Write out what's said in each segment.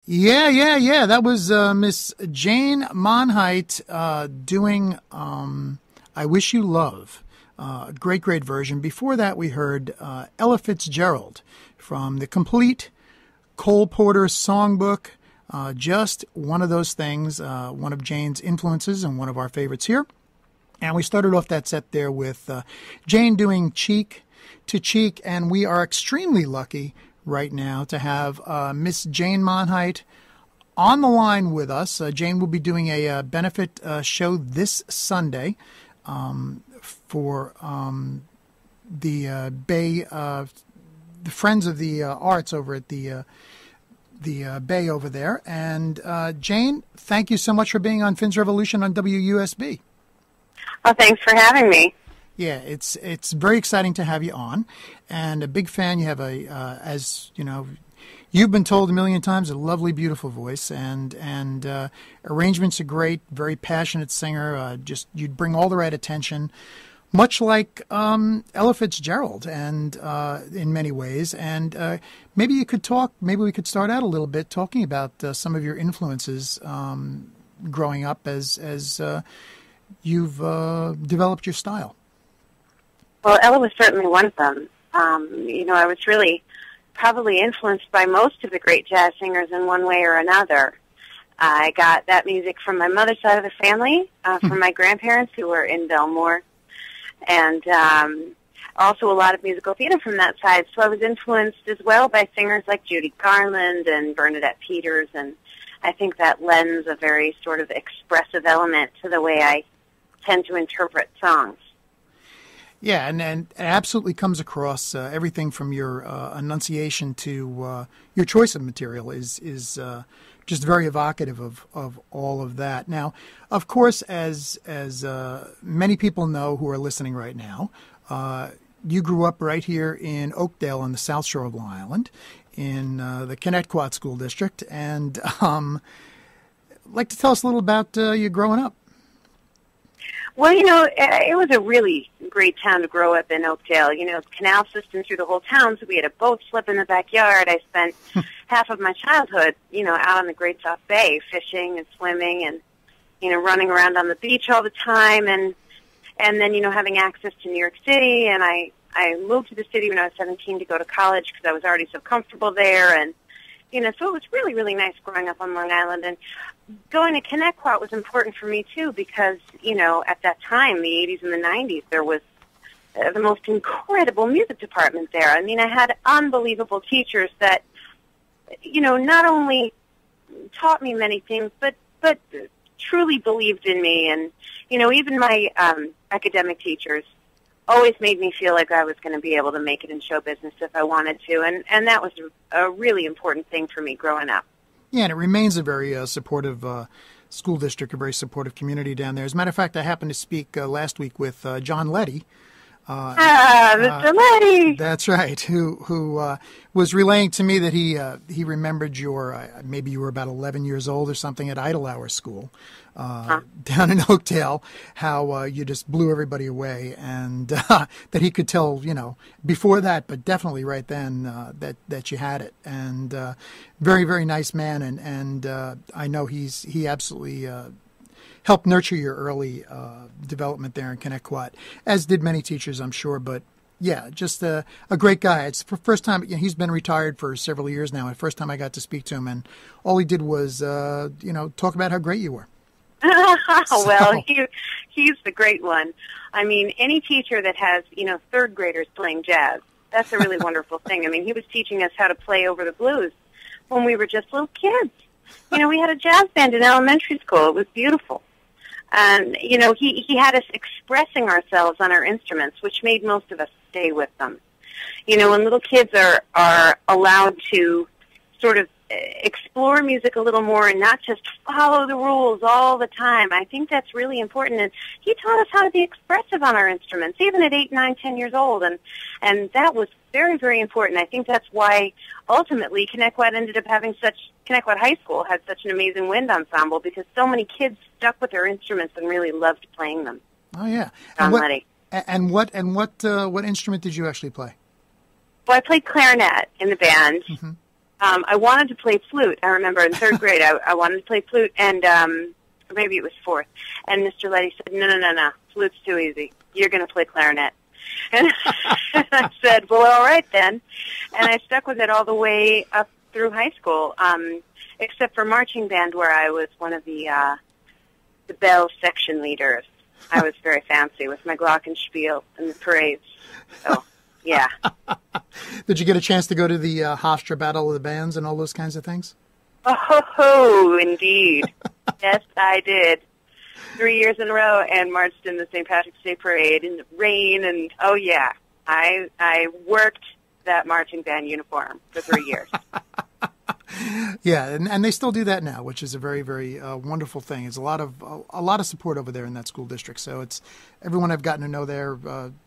Yeah. That was Miss Jane Monheit doing I Wish You Love. Great version. Before that, we heard Ella Fitzgerald from the complete Cole Porter songbook. Just one of those things, one of Jane's influences and one of our favorites here. And we started off that set there with Jane doing Cheek to Cheek, and we are extremely lucky right now to have Miss Jane Monheit on the line with us. Jane will be doing a benefit show this Sunday for the Bay, the Friends of the Arts over at the Bay over there. And Jane, thank you so much for being on Finn's Revolution on WUSB. Well, thanks for having me. Yeah, it's very exciting to have you on, and a big fan. You have as you know, you've been told a million times, a lovely, beautiful voice, and arrangements are great. Very passionate singer. Just you'd bring all the right attention, much like Ella Fitzgerald, and in many ways. And maybe you could talk. Maybe we could start out a little bit talking about some of your influences growing up as you've developed your style. Well, Ella was certainly one of them. I was really probably influenced by most of the great jazz singers in one way or another. I got that music from my mother's side of the family, from my grandparents who were in Belmore, and also a lot of musical theater from that side. So I was influenced as well by singers like Judy Garland and Bernadette Peters, and I think that lends a very sort of expressive element to the way I tend to interpret songs. Yeah, and it absolutely comes across. Everything from your enunciation to your choice of material is just very evocative of all of that. Now, of course, as many people know who are listening right now, you grew up right here in Oakdale on the South Shore of Long Island in the Connecticut School District. And like to tell us a little about you growing up. Well, it was a really great town to grow up in, Oakdale. Canal system through the whole town, so we had a boat slip in the backyard. I spent half of my childhood, out on the Great South Bay, fishing and swimming and, running around on the beach all the time and then, having access to New York City. And I moved to the city when I was 17 to go to college because I was already so comfortable there. And, so it was really, really nice growing up on Long Island. And going to Connecticut was important for me, too, because, at that time, the 80s and the 90s, there was the most incredible music department there. I mean, I had unbelievable teachers that, not only taught me many things, but truly believed in me. And, even my academic teachers always made me feel like I was going to be able to make it in show business if I wanted to. And that was a really important thing for me growing up. Yeah, and it remains a very supportive school district, a very supportive community down there. As a matter of fact, I happened to speak last week with John Letty. Mr. Letty! That's right, who was relaying to me that he remembered maybe you were about 11 years old or something at Idle Hour School down in Oakdale, how you just blew everybody away, and that he could tell, before that, but definitely right then, that you had it. And very, very nice man, and I know he absolutely helped nurture your early development there in Connecticut, as did many teachers, I'm sure. But yeah, just a great guy. It's the first time, he's been retired for several years now. The first time I got to speak to him, and all he did was, talk about how great you were. Well, he's the great one. I mean, any teacher that has, third graders playing jazz, that's a really wonderful thing. I mean, he was teaching us how to play over the blues when we were just little kids. We had a jazz band in elementary school. It was beautiful. And, he had us expressing ourselves on our instruments, which made most of us stay with them. When little kids are allowed to sort of explore music a little more and not just follow the rules all the time, I think that's really important. And he taught us how to be expressive on our instruments, even at 8, 9, 10 years old. And that was very, very important. I think that's why ultimately Connecticut High School had such an amazing wind ensemble, because so many kids stuck with their instruments and really loved playing them. Oh yeah. And what instrument did you actually play? Well, I played clarinet in the band. Mm-hmm. I wanted to play flute. I remember in third grade, I wanted to play flute, and or maybe it was fourth. And Mr. Letty said, no, flute's too easy. You're going to play clarinet. And I said, well, all right then. And I stuck with it all the way up through high school, except for marching band, where I was one of the bell section leaders. I was very fancy with my glockenspiel and the parades. So, yeah. Did you get a chance to go to the Hofstra Battle of the Bands and all those kinds of things? Oh, indeed. Yes, I did. 3 years in a row and marched in the St. Patrick's Day Parade in the rain. And, oh, yeah, I worked that marching band uniform for 3 years. Yeah, and they still do that now, which is a very, very wonderful thing. There's a lot of support over there in that school district. So it's everyone I've gotten to know there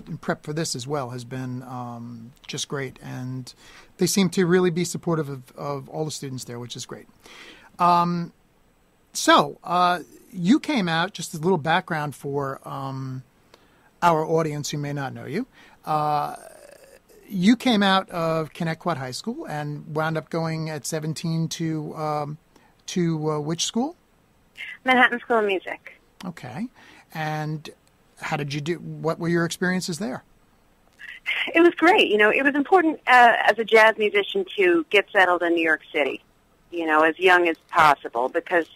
in prep for this as well has been just great, and they seem to really be supportive of all the students there, which is great. So you came out, just a little background for our audience who may not know you. You came out of Connecticut High School and wound up going at 17 to which school? Manhattan School of Music. Okay. And how did you do? What were your experiences there? It was great. You know, it was important as a jazz musician to get settled in New York City, you know, as young as possible, because,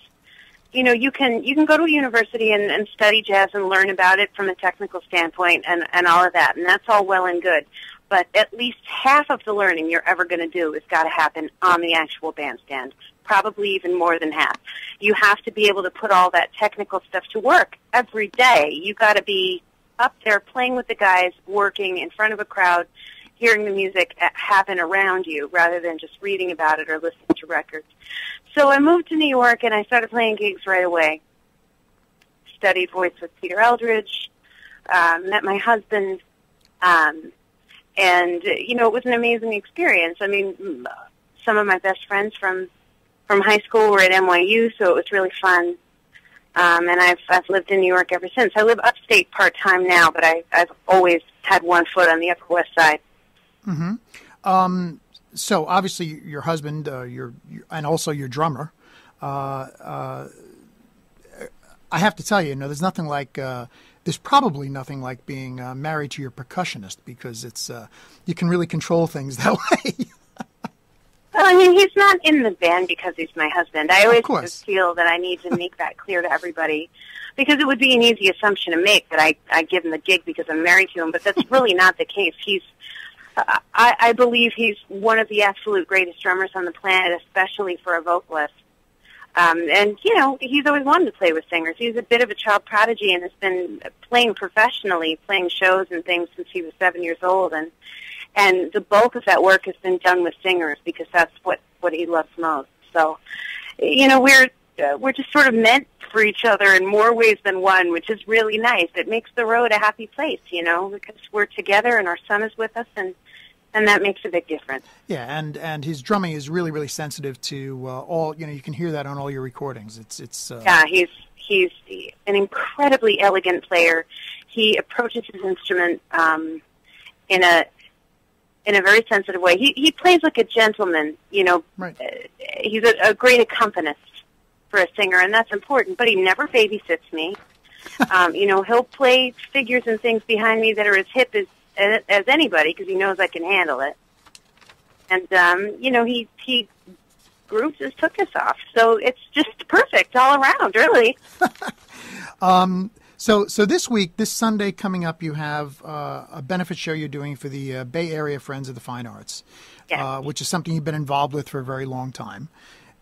you know, you can go to a university and study jazz and learn about it from a technical standpoint and all of that, and that's all well and good. But at least half of the learning you're ever going to do has got to happen on the actual bandstand, probably even more than half. You have to be able to put all that technical stuff to work every day. You got to be up there playing with the guys, working in front of a crowd, hearing the music happen around you rather than just reading about it or listening to records. So I moved to New York and I started playing gigs right away. Studied voice with Peter Eldridge, met my husband, and, you know, it was an amazing experience. I mean, some of my best friends from high school were at NYU, so it was really fun. And I've lived in New York ever since. I live upstate part-time now, but I've always had one foot on the Upper West Side. Mm-hmm. So obviously your husband, and also your drummer, I have to tell you, there's nothing like, there's probably nothing like being married to your percussionist, because it's you can really control things that way. Well, I mean, he's not in the band because he's my husband. I always just feel that I need to make that clear to everybody, because it would be an easy assumption to make that I give him the gig because I'm married to him, but that's really not the case. I believe he's one of the absolute greatest drummers on the planet, especially for a vocalist. And, you know, he's always wanted to play with singers. He's a bit of a child prodigy and has been playing professionally, playing shows and things since he was 7 years old. And the bulk of that work has been done with singers because that's what he loves most. So, you know, we're just sort of meant for each other in more ways than one, which is really nice. It makes the road a happy place, you know, because we're together and our son is with us, and that makes a big difference. Yeah, and his drumming is really, really sensitive to all. You know, you can hear that on all your recordings. It's. Yeah, he's an incredibly elegant player. He approaches his instrument in a very sensitive way. He plays like a gentleman. You know, right. He's a great accompanist for a singer, and that's important. But he never babysits me. You know, he'll play figures and things behind me that are as hip as anybody, because he knows I can handle it. And, you know, he grooves his tuchus off. So it's just perfect all around, really. So this week, this Sunday coming up, you have a benefit show you're doing for the Bay Area Friends of the Fine Arts, yes. Which is something you've been involved with for a very long time.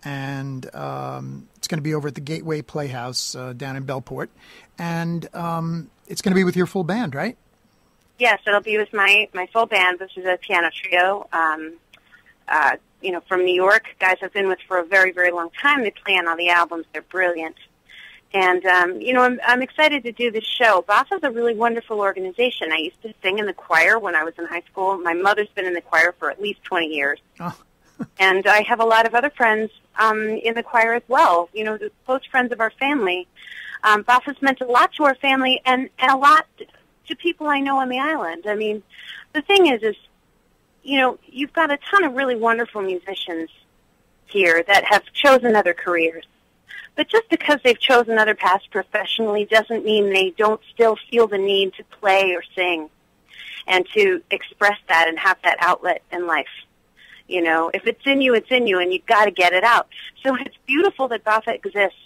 And it's going to be over at the Gateway Playhouse down in Bellport. And it's going to be with your full band, right? Yes, it'll be with my full band, which is a piano trio, you know, from New York, guys I've been with for a very, very long time. They play on all the albums. They're brilliant. And, you know, I'm excited to do this show. BAFA's a really wonderful organization. I used to sing in the choir when I was in high school. My mother's been in the choir for at least 20 years. Oh. And I have a lot of other friends in the choir as well, you know, the close friends of our family. BAFA's meant a lot to our family and a lot to people I know on the island. I mean, the thing is, you know, you've got a ton of really wonderful musicians here that have chosen other careers. But just because they've chosen other paths professionally doesn't mean they don't still feel the need to play or sing and to express that and have that outlet in life. You know, if it's in you, and you've got to get it out. So it's beautiful that BAFA exists,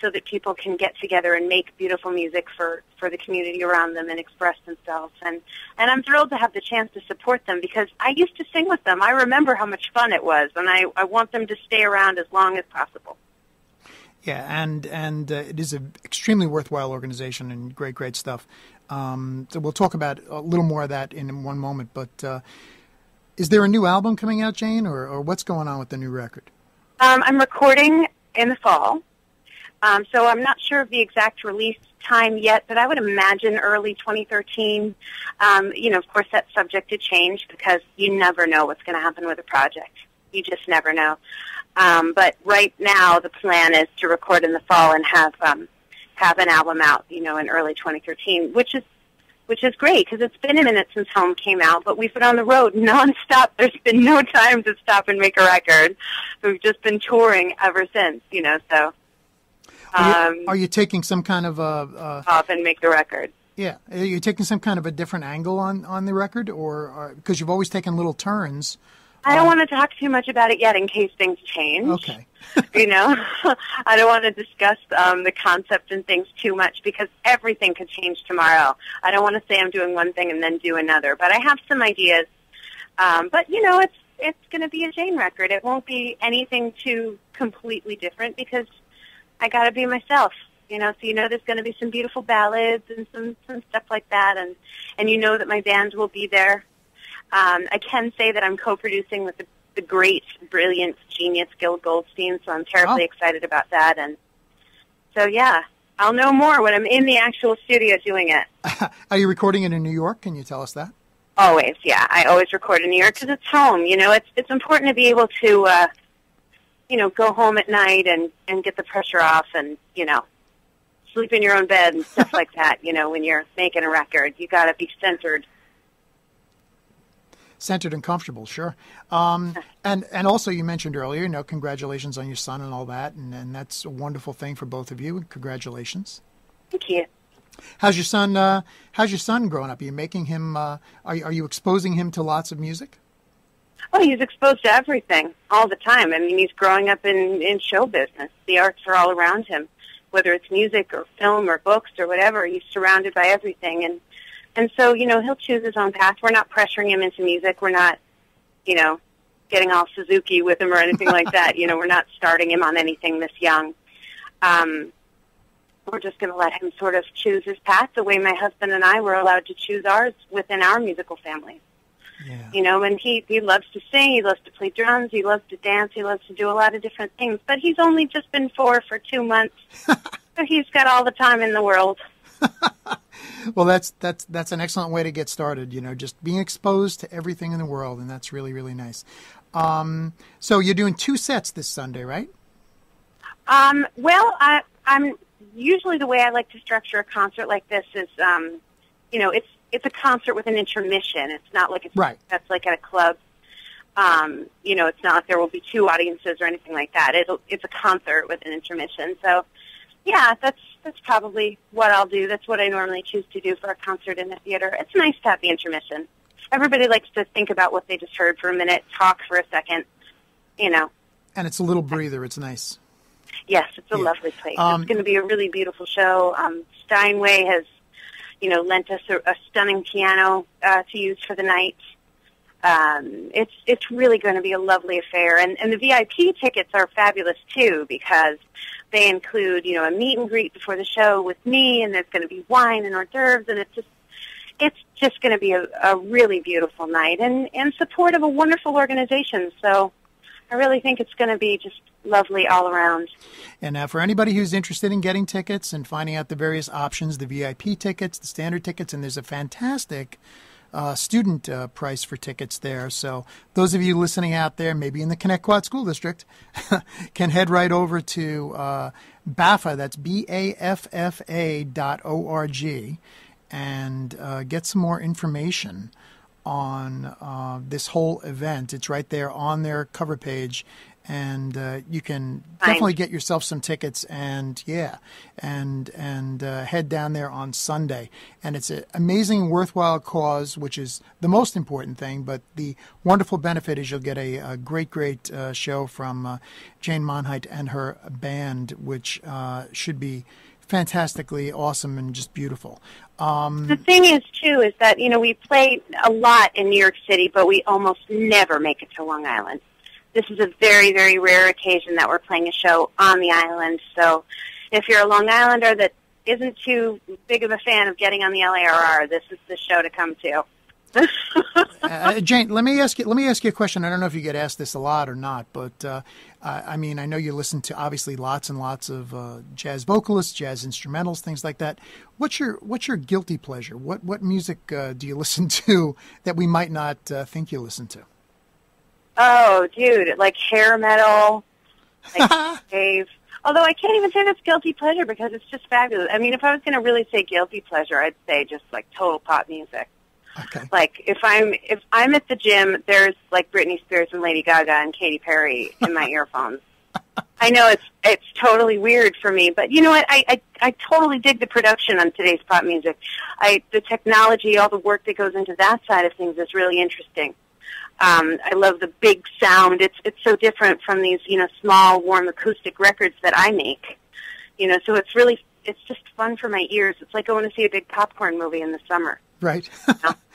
so that people can get together and make beautiful music for the community around them and express themselves. And I'm thrilled to have the chance to support them because I used to sing with them. I remember how much fun it was, and I want them to stay around as long as possible. Yeah, and it is an extremely worthwhile organization and great stuff. So we'll talk about a little more of that in one moment. But is there a new album coming out, Jane, or what's going on with the new record? I'm recording in the fall, so I'm not sure of the exact release time yet, but I would imagine early 2013. You know, of course, that's subject to change because you never know what's going to happen with a project. You just never know. But right now, the plan is to record in the fall and have an album out, you know, in early 2013, which is great because it's been a minute since Home came out, but we've been on the road nonstop. There's been no time to stop and make a record. We've just been touring ever since, you know. So, are you taking some kind of off and make the record? Yeah, are you taking some kind of a different angle on the record, or because you've always taken little turns? I don't want to talk too much about it yet in case things change. Okay. You know, I don't want to discuss the concept and things too much because everything could change tomorrow. I don't want to say I'm doing one thing and then do another, but I have some ideas. But, you know, it's going to be a Jane record. It won't be anything too completely different because I got to be myself. You know, so you know there's going to be some beautiful ballads and some stuff like that, and you know that my band will be there. I can say that I'm co-producing with the great, brilliant, genius Gil Goldstein, so I'm terribly excited about that. And so, yeah, I'll know more when I'm in the actual studio doing it. Are you recording it in New York? Can you tell us that? Always, yeah. I always record in New York because it's home. You know, it's important to be able to, you know, go home at night and get the pressure off and, you know, sleep in your own bed and stuff like that. You know, when you're making a record, you got to be centered. Centered and comfortable, sure. And also you mentioned earlier, you know, congratulations on your son and all that, and that's a wonderful thing for both of you. Congratulations. Thank you. How's your son growing up? Are you making him? Are you exposing him to lots of music? Oh, he's exposed to everything all the time. I mean, he's growing up in show business. The arts are all around him, whether it's music or film or books or whatever. He's surrounded by everything, and so, you know, he'll choose his own path. We're not pressuring him into music. We're not, you know, getting all Suzuki with him or anything like that. You know, we're not starting him on anything this young. We're just going to let him sort of choose his path the way my husband and I were allowed to choose ours within our musical family. Yeah. You know, and he loves to sing, he loves to play drums, he loves to dance, he loves to do a lot of different things. But he's only just been 4 for 2 months, so he's got all the time in the world. Well, that's an excellent way to get started, you know, just being exposed to everything in the world, and that's really, really nice. So you're doing 2 sets this Sunday, right? Well, I'm usually the way I like to structure a concert like this is, you know, it's a concert with an intermission. It's not like that's like at a club. You know, it's not like there will be 2 audiences or anything like that. It's a concert with an intermission. So, yeah, that's probably what I'll do. That's what I normally choose to do for a concert in the theater. It's nice to have the intermission. Everybody likes to think about what they just heard for a minute, talk for a second, you know. And it's a little breather. It's nice. Yes, it's a lovely place. It's going to be a really beautiful show. Steinway has, you know, lent us a stunning piano to use for the night. It's really going to be a lovely affair. And the VIP tickets are fabulous, too, because they include, you know, a meet and greet before the show with me, and there's going to be wine and hors d'oeuvres, and it's just going to be a really beautiful night and support of a wonderful organization. So I really think it's going to be just lovely all around. And for anybody who's interested in getting tickets and finding out the various options, the VIP tickets, the standard tickets, and there's a fantastic student price for tickets there. So those of you listening out there, maybe in the Connecticut School District, can head right over to BAFFA, that's BAFFA.org, and get some more information on this whole event. It's right there on their cover page, and you can definitely get yourself some tickets and head down there on Sunday. And it's an amazing, worthwhile cause, which is the most important thing. But the wonderful benefit is you'll get a great show from Jane Monheit and her band, which should be fantastically awesome and just beautiful. The thing is, too, is that, we play a lot in New York City, but we almost never make it to Long Island. This is a very, very rare occasion that we're playing a show on the island. So if you're a Long Islander that isn't too big of a fan of getting on the LARR, this is the show to come to. Jane, let me ask you a question. I don't know if you get asked this a lot or not, but I know you listen to obviously lots and lots of jazz vocalists, jazz instrumentals, things like that. What's your guilty pleasure? What music do you listen to that we might not think you listen to? Oh, dude, like hair metal, like Dave. Although I can't even say that's guilty pleasure because it's just fabulous. I mean, if I was going to really say guilty pleasure, I'd say just like total pop music. Okay. Like if I'm at the gym, there's like Britney Spears and Lady Gaga and Katy Perry in my earphones. I know it's totally weird for me, but you know what? I totally dig the production on today's pop music. The technology, all the work that goes into that side of things is really interesting. I love the big sound. It's so different from these, small, warm acoustic records that I make. So it's just fun for my ears. It's like going to see a big popcorn movie in the summer. Right.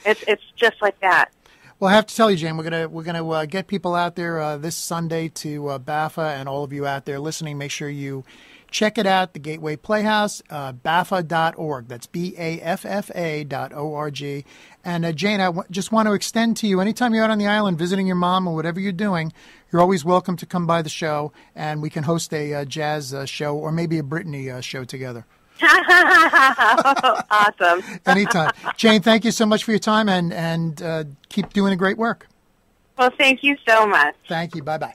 It's just like that. Well, I have to tell you, Jane, we're gonna get people out there this Sunday to BAFA, and all of you out there listening, make sure you check it out, the Gateway Playhouse, BAFA.org. That's BAFFA.org. And Jane, I just want to extend to you, anytime you're out on the island visiting your mom or whatever you're doing, you're always welcome to come by the show, and we can host a jazz show or maybe a Brittany show together. Awesome. Anytime. Jane, thank you so much for your time, and keep doing a great work. Well, thank you so much. Thank you. Bye-bye.